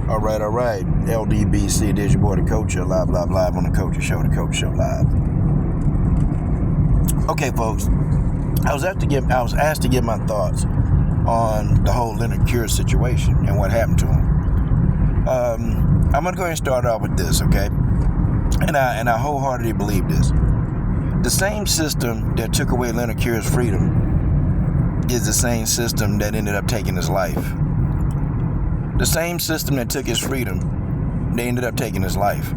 All right. LDBC, there's your boy, the Coach, live on the Coach Show, live. Okay, folks, I was asked to give my thoughts on the whole Leonard Cure situation and what happened to him. I'm gonna go ahead and start off with this, okay? And I wholeheartedly believe this. The same system that took away Leonard Cure's freedom is the same system that ended up taking his life. The same system that took his freedom, they ended up taking his life.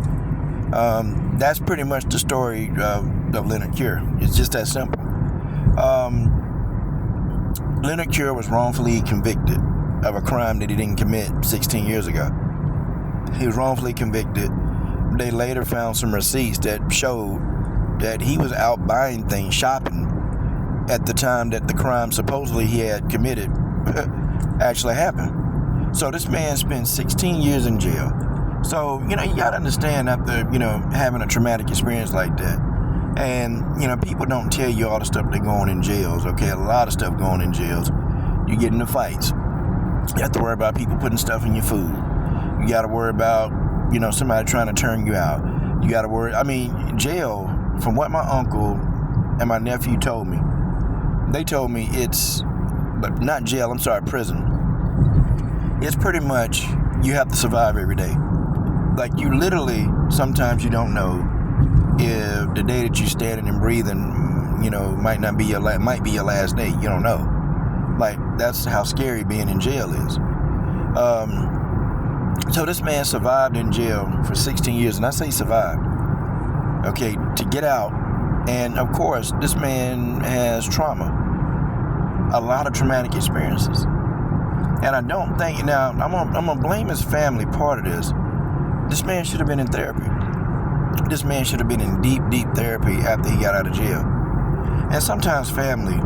That's pretty much the story of Leonard Cure. It's just that simple. Leonard Cure was wrongfully convicted of a crime that he didn't commit 16 years ago. He was wrongfully convicted. They later found some receipts that showed that he was out buying things, shopping, at the time that the crime supposedly he had committed actually happened. So this man spent 16 years in jail. So, you got to understand after, having a traumatic experience like that. And, people don't tell you all the stuff they're going in jails, okay? A lot of stuff going in jails. You get into fights. You have to worry about people putting stuff in your food. You got to worry about, somebody trying to turn you out. You got to worry. Jail, from what my uncle and my nephew told me, they told me not jail, prison. It's pretty much you have to survive every day. Like, you literally, sometimes you don't know if the day that you're standing and breathing, might be your last day. You don't know. Like, that's how scary being in jail is. So this man survived in jail for 16 years, and I say survived, okay, to get out. And of course, this man has trauma, a lot of traumatic experiences. And I don't think, now, I'm gonna blame his family part of this. This man should have been in therapy. This man should have been in deep therapy after he got out of jail. And sometimes family,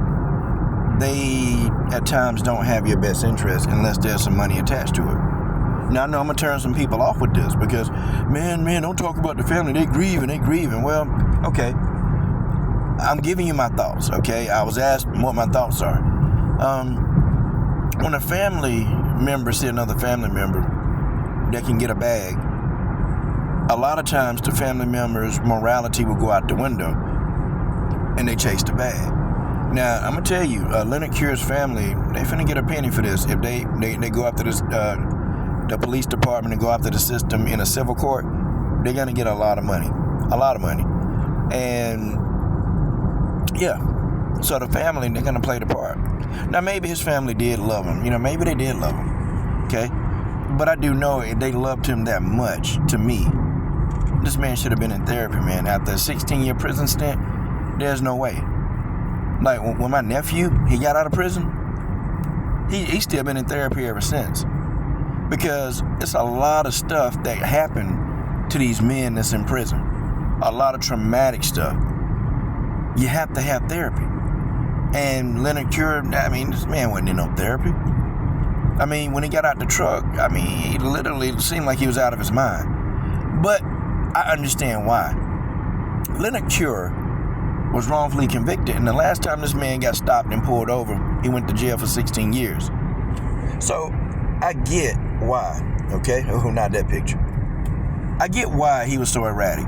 they at times don't have your best interest unless there's some money attached to it. Now, I know I'm gonna turn some people off with this because, man, don't talk about the family. They grieving. Well, okay. I'm giving you my thoughts, okay? I was asked what my thoughts are. When a family member see another family member that can get a bag, a lot of times the family member's morality will go out the window and they chase the bag. Now, I'm going to tell you, Leonard Cure's family, they finna get a penny for this. If they go after this, the police department and go after the system in a civil court, they're going to get a lot of money. And, yeah. So the family, they're going to play the part. Now, maybe his family did love him. Maybe they did love him. Okay? But I do know if they loved him that much, to me, this man should have been in therapy, man. After a 16-year prison stint, there's no way. Like, when my nephew, he got out of prison, he's still been in therapy ever since. Because it's a lot of stuff that happened to these men that's in prison. A lot of traumatic stuff. You have to have therapy. And Leonard Cure, this man wasn't in no therapy. When he got out the truck, he literally seemed like he was out of his mind. But I understand why. Leonard Cure was wrongfully convicted, and the last time this man got stopped and pulled over, he went to jail for 16 years. So, I get why, okay? Oh, not that picture. I get why he was so erratic.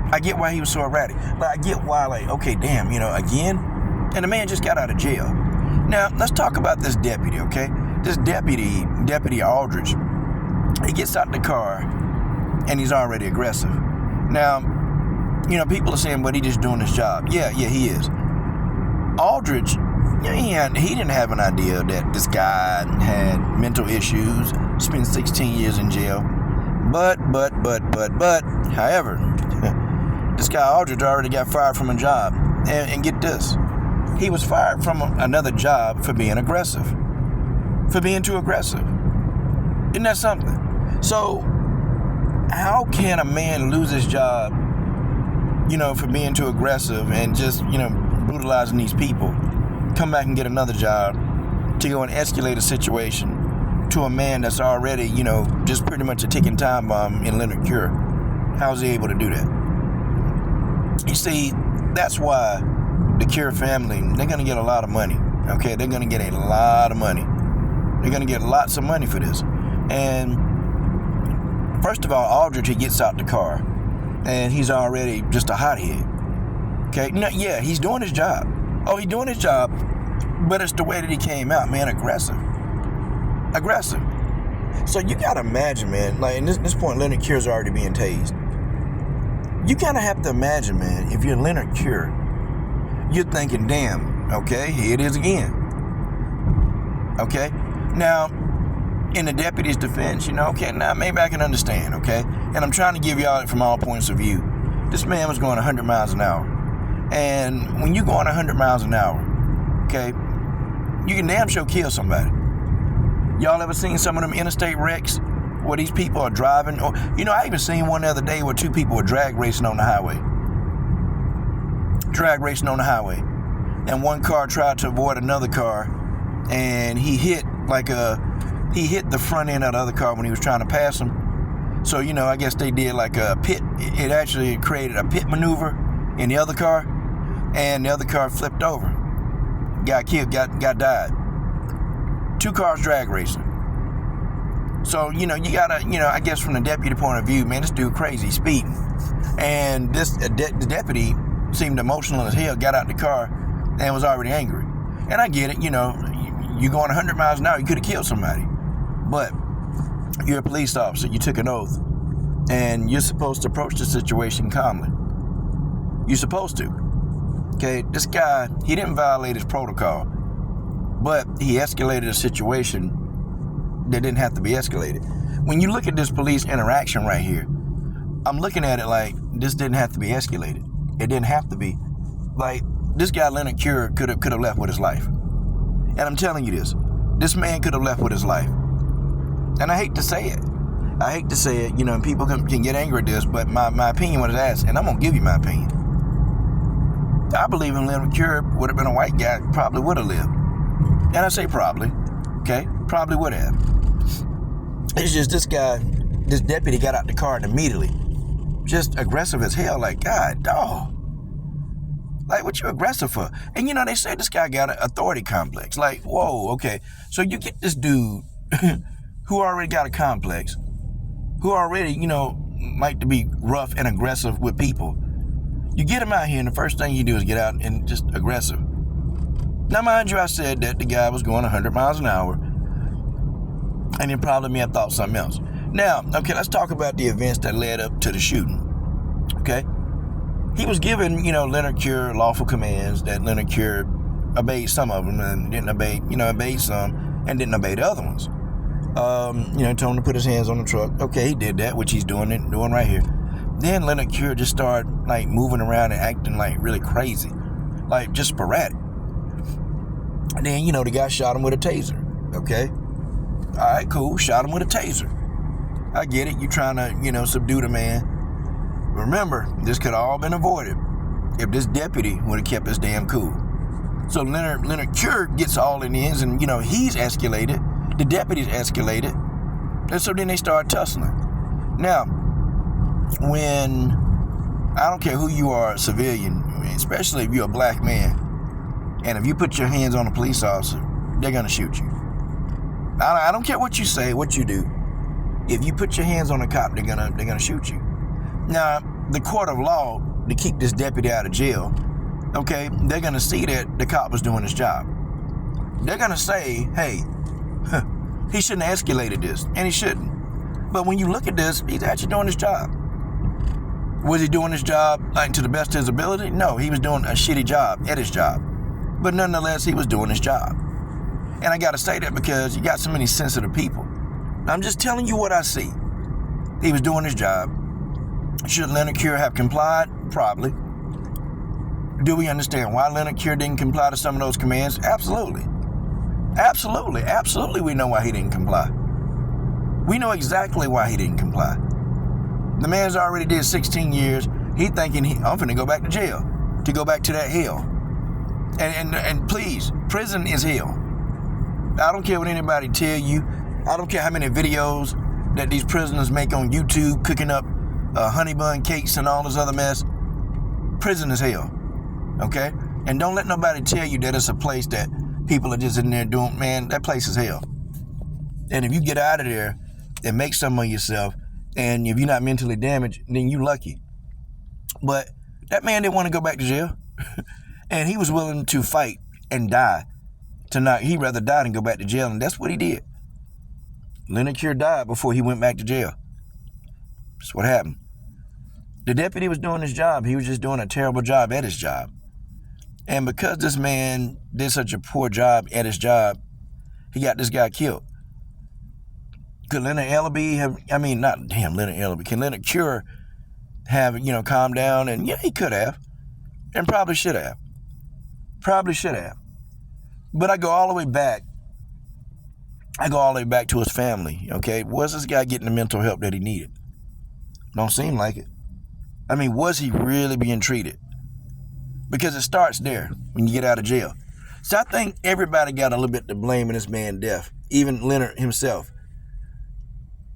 But I get why, okay, damn, again? And the man just got out of jail. Now, let's talk about this deputy, okay? This Deputy Aldridge, he gets out the car, and he's already aggressive. Now, people are saying, but he just doing his job. Yeah, he is. Aldridge, he didn't have an idea that this guy had mental issues, spent 16 years in jail. But, however, this guy Aldridge already got fired from a job. And get this, he was fired from another job for being aggressive. For being too aggressive. Isn't that something? So, how can a man lose his job, for being too aggressive and just, brutalizing these people, come back and get another job to go and escalate a situation to a man that's already, just pretty much a ticking time bomb in Leonard Cure? How's he able to do that? You see, that's why the Cure family, they're going to get a lot of money, okay? They're going to get a lot of money. They're going to get lots of money for this. And first of all, Aldridge, he gets out the car, and he's already just a hothead. Okay, no, yeah, he's doing his job. Oh, he's doing his job, but it's the way that he came out, man, aggressive. So you gotta imagine, man, like at this point, Leonard Cure's already being tased. You kind of have to imagine, man, if you're Leonard Cure, you're thinking, damn, okay, here it is again. Okay? Now, in the deputy's defense, okay, now maybe I can understand, okay? And I'm trying to give y'all it from all points of view. This man was going 100 miles an hour. And when you're going 100 miles an hour, okay, you can damn sure kill somebody. Y'all ever seen some of them interstate wrecks where these people are driving? Or, I even seen one the other day where 2 people were drag racing on the highway. And one car tried to avoid another car, and he hit the front end of the other car when he was trying to pass him. So, I guess they did like a pit. It actually created a pit maneuver in the other car, and the other car flipped over. Got killed, died. 2 cars drag racing. So, you gotta, I guess from the deputy point of view, man, this dude crazy, speeding. And the deputy seemed emotional as hell, got out the car, and was already angry. And I get it, you going 100 miles an hour, you could have killed somebody. But you're a police officer, you took an oath, and you're supposed to approach the situation calmly. You're supposed to. Okay, this guy, he didn't violate his protocol, but he escalated a situation that didn't have to be escalated. When you look at this police interaction right here, I'm looking at it like this didn't have to be escalated. It didn't have to be. Like, this guy, Leonard Cure, could have left with his life. And I'm telling you this man could have left with his life. And I hate to say it, and people can get angry at this, but my opinion was asked, and I'm going to give you my opinion. I believe in Leonard Cure would have been a white guy, probably would have lived. And I say probably, okay? Probably would have. It's just this deputy got out the car and immediately, just aggressive as hell, like, God, dog. Like, what you aggressive for? And, they say this guy got an authority complex. Like, whoa, okay. So you get this dude who already got a complex, who already, like to be rough and aggressive with people. You get him out here, and the first thing you do is get out and just aggressive. Now, mind you, I said that the guy was going 100 miles an hour, and then probably may have thought something else. Now, okay, let's talk about the events that led up to the shooting, okay? He was given, Leonard Cure lawful commands that Leonard Cure obeyed some of them and didn't obey, obeyed some and didn't obey the other ones. Told him to put his hands on the truck. Okay, he did that, which he's doing right here. Then Leonard Cure just started, like, moving around and acting, like, really crazy. Like, just sporadic. And then, the guy shot him with a taser. Okay? All right, cool. Shot him with a taser. I get it. You trying to, subdue the man. Remember, this could have all been avoided if this deputy would have kept his damn cool. So Leonard Cure gets all in his, and, he's escalated. The deputy's escalated. And so then they start tussling. Now, when, I don't care who you are, a civilian, especially if you're a black man, and if you put your hands on a police officer, they're going to shoot you. I don't care what you say, what you do. If you put your hands on a cop, they're gonna shoot you. Now, the court of law, to keep this deputy out of jail, okay, they're going to see that the cop was doing his job. They're going to say, hey, he shouldn't have escalated this, and he shouldn't. But when you look at this, he's actually doing his job. Was he doing his job, like, to the best of his ability? No, he was doing a shitty job at his job. But nonetheless, he was doing his job. And I got to say that because you got so many sensitive people. I'm just telling you what I see. He was doing his job. Should Leonard Cure have complied? Probably. Do we understand why Leonard Cure didn't comply to some of those commands? Absolutely. Absolutely we know why he didn't comply. We know exactly why he didn't comply. The man's already did 16 years. He thinking, I'm finna go back to jail. To go back to that hell. And please, prison is hell. I don't care what anybody tell you. I don't care how many videos that these prisoners make on YouTube cooking up honey bun cakes and all this other mess. Prison is hell. Okay? And don't let nobody tell you that it's a place that people are just in there doing, man, that place is hell. And if you get out of there and make some of yourself. And if you're not mentally damaged, then you lucky. But that man didn't want to go back to jail. And he was willing to fight and die. He'd rather die than go back to jail, and that's what he did. Leonard Cure died before he went back to jail. That's what happened. The deputy was doing his job. He was just doing a terrible job at his job. And because this man did such a poor job at his job, he got this guy killed. Could Leonard Ellaby have, Leonard Ellaby, can Leonard Cure have, calmed down? And yeah, he could have. And probably should have. But I go all the way back to his family, okay? Was this guy getting the mental help that he needed? Don't seem like it. Was he really being treated? Because it starts there when you get out of jail. So I think everybody got a little bit to blame in this man's death, even Leonard himself.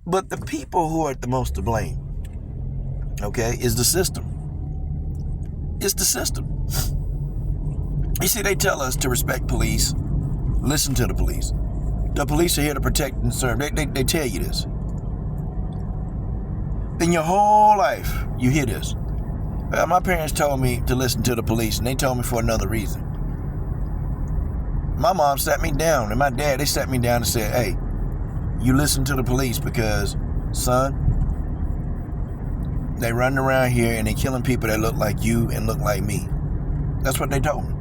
But the people who are the most to blame, okay, is the system. It's the system. You see, they tell us to respect police, listen to the police. The police are here to protect and serve. They tell you this. In your whole life, you hear this. Well, my parents told me to listen to the police, and they told me for another reason. My mom sat me down, and my dad, they sat me down and said, hey, you listen to the police because, son, they running around here and they killing people that look like you and look like me. That's what they told me.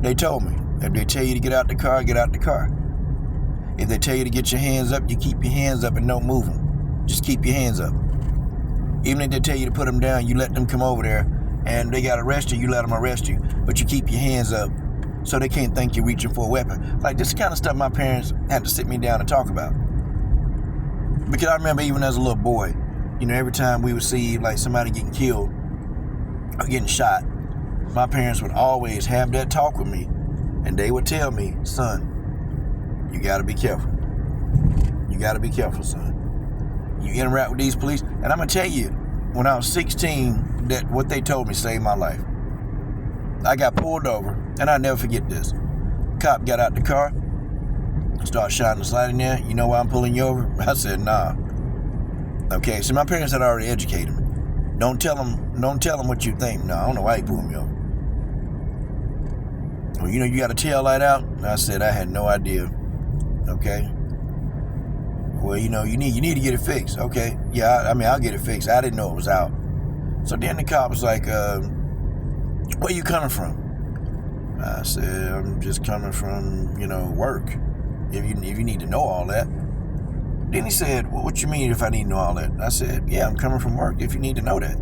They told me, if they tell you to get out the car, get out the car. If they tell you to get your hands up, you keep your hands up and don't move them. Just keep your hands up. Even if they tell you to put them down, you let them come over there, and they got to arrest you, you let them arrest you. But you keep your hands up so they can't think you're reaching for a weapon. Like, this kind of stuff my parents had to sit me down and talk about. Because I remember even as a little boy, every time we would see like somebody getting killed or getting shot, my parents would always have that talk with me, and they would tell me, son, you got to be careful. You got to be careful, son. You interact with these police, and I'm going to tell you, when I was 16, that what they told me saved my life. I got pulled over, and I'll never forget this. Cop got out the car, started shining the light in there. You know why I'm pulling you over? I said, nah. Okay, so my parents had already educated me. Don't tell them what you think. No, I don't know why he pulled me over. Well, you got a tail light out? I said, I had no idea. Okay. Well, you need to get it fixed. Okay. Yeah, I'll get it fixed. I didn't know it was out. So then the cop was like, where you coming from? I said, I'm just coming from, work. If you need to know all that. Then he said, well, what you mean if I need to know all that? I said, yeah, I'm coming from work if you need to know that.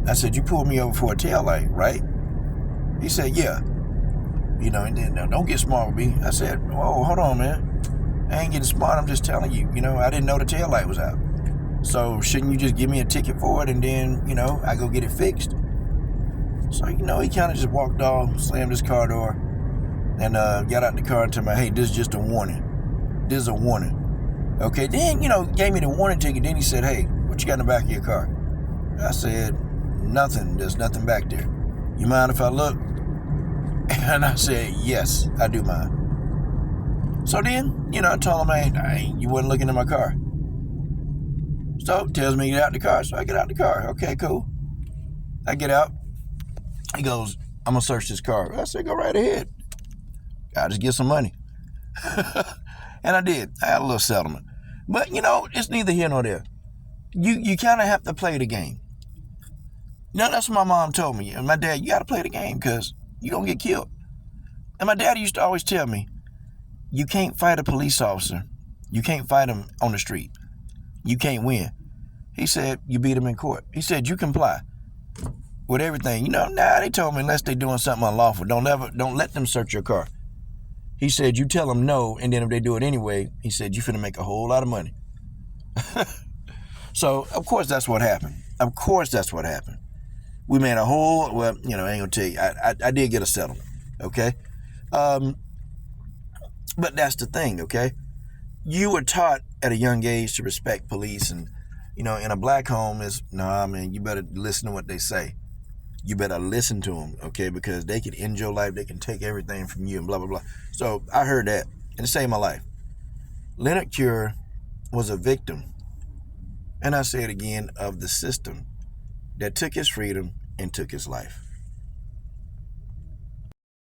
I said, you pulled me over for a taillight, right? He said, yeah. And then, don't get smart with me. I said, oh, hold on, man. I ain't getting smart. I'm just telling you, I didn't know the taillight was out. So shouldn't you just give me a ticket for it and then, I go get it fixed? So, he kind of just walked off, slammed his car door, and got out the car and told me, hey, this is just a warning. This is a warning. Okay, then, gave me the warning ticket. Then he said, hey, what you got in the back of your car? I said, nothing. There's nothing back there. You mind if I look? And I said, yes, I do mind. So then, I told him, hey, you wasn't looking in my car. So tells me to get out the car. So I get out the car. Okay, cool. I get out. He goes, I'm going to search this car. I said, go right ahead. I just get some money. And I did. I had a little settlement. But, it's neither here nor there. You kind of have to play the game. That's what my mom told me. And my dad, you got to play the game because you're going to get killed. And my dad used to always tell me, you can't fight a police officer. You can't fight him on the street. You can't win. He said, you beat him in court. He said, you comply with everything. They told me unless they're doing something unlawful, don't let them search your car. He said, you tell them no, and then if they do it anyway, he said, you finna make a whole lot of money. So, of course, that's what happened. We made a whole, I ain't gonna tell you, I did get a settlement, okay? But that's the thing, okay? You were taught at a young age to respect police, and, in a black home, you better listen to what they say. You better listen to them, okay? Because they can end your life, they can take everything from you and blah, blah, blah. So I heard that, and it saved my life. Leonard Cure was a victim, and I say it again, of the system that took his freedom and took his life.